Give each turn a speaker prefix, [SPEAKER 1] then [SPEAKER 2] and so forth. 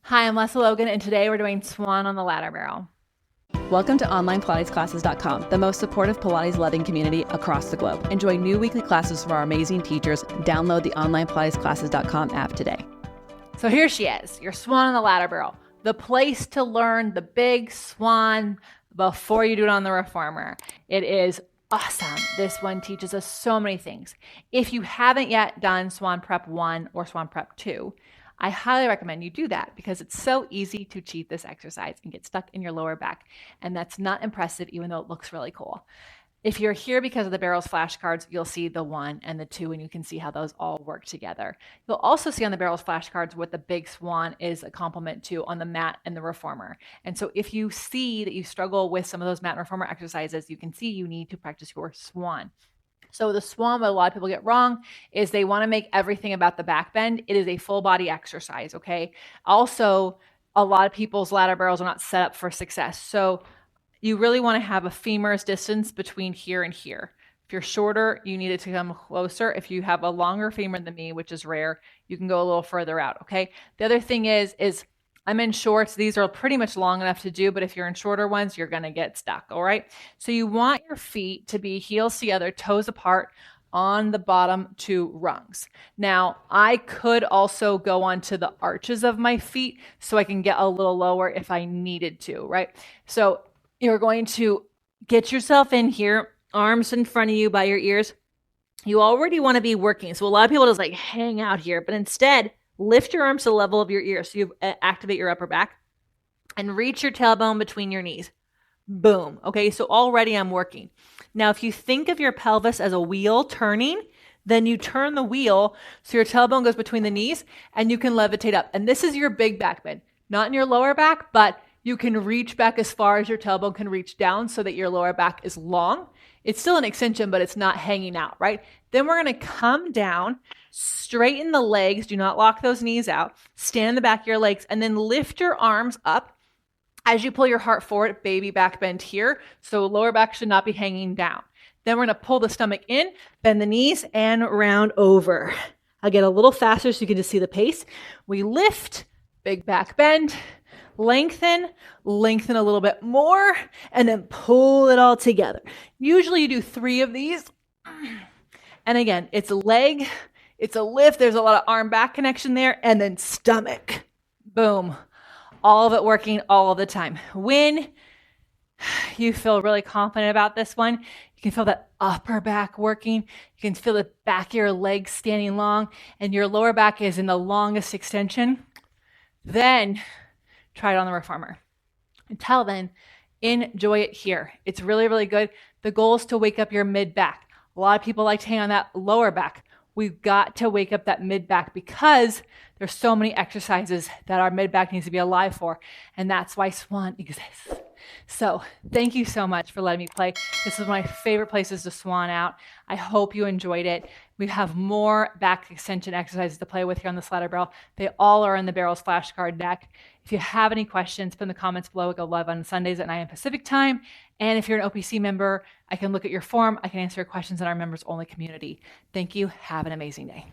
[SPEAKER 1] Hi, I'm Lesley Logan, and today we're doing Swan on the ladder barrel.
[SPEAKER 2] Welcome to OnlinePilatesClasses.com, the most supportive Pilates-loving community across the globe. Enjoy new weekly classes from our amazing teachers. Download the OnlinePilatesClasses.com app today.
[SPEAKER 1] So here she is, your Swan on the ladder barrel, the place to learn the big swan before you do it on the reformer. It is awesome. This one teaches us so many things. If you haven't yet done Swan Prep 1 or Swan Prep 2, I highly recommend you do that because it's so easy to cheat this exercise and get stuck in your lower back. And that's not impressive, even though it looks really cool. If you're here because of the barrel's flashcards, you'll see the 1 and the 2, and you can see how those all work together. You'll also see on the barrel's flashcards what the big swan is a complement to on the mat and the reformer. And so if you see that you struggle with some of those mat and reformer exercises, you can see you need to practice your swan. So the swan, what a lot of people get wrong is they want to make everything about the back bend. It is a full body exercise, okay? Also, a lot of people's ladder barrels are not set up for success. So you really want to have a femur's distance between here and here. If you're shorter, you need it to come closer. If you have a longer femur than me, which is rare, you can go a little further out, okay? The other thing is I'm in shorts. These are pretty much long enough to do, but if you're in shorter ones, you're going to get stuck, all right? So you want your feet to be heels together, toes apart on the bottom 2 rungs. Now, I could also go onto the arches of my feet so I can get a little lower if I needed to, right? So you're going to get yourself in here, arms in front of you by your ears. You already want to be working. So a lot of people just like hang out here, but instead, lift your arms to the level of your ears so you activate your upper back and reach your tailbone between your knees. Boom. Okay, so already I'm working. Now, if you think of your pelvis as a wheel turning, then you turn the wheel so your tailbone goes between the knees and you can levitate up. And this is your big back bend, not in your lower back, but you can reach back as far as your tailbone can reach down so that your lower back is long. It's still an extension, but it's not hanging out, right? Then we're going to come down, straighten the legs. Do not lock those knees out. Stand the back of your legs and then lift your arms up as you pull your heart forward, baby back bend here. So lower back should not be hanging down. Then we're going to pull the stomach in, bend the knees, and round over. I'll get a little faster so you can just see the pace. We lift, big back bend, lengthen a little bit more, and then pull it all together. Usually you do 3 of these. And again, it's a leg, it's a lift, there's a lot of arm back connection there, and then stomach. Boom. All of it working all of the time. When you feel really confident about this one, you can feel that upper back working. You can feel the back of your legs standing long, and your lower back is in the longest extension. Then try it on the reformer. Until then, enjoy it here. It's really, really good. The goal is to wake up your mid back. A lot of people like to hang on that lower back. We've got to wake up that mid back because there's so many exercises that our mid back needs to be alive for. And that's why Swan exists. So thank you so much for letting me play. This is one of my favorite places to swan out. I hope you enjoyed it. We have more back extension exercises to play with here on this ladder barrel. They all are in the barrel's flashcard deck. If you have any questions, put in the comments below. We go live on Sundays at 9 a.m. Pacific time. And if you're an OPC member, I can look at your form. I can answer your questions in our members only community. Thank you. Have an amazing day.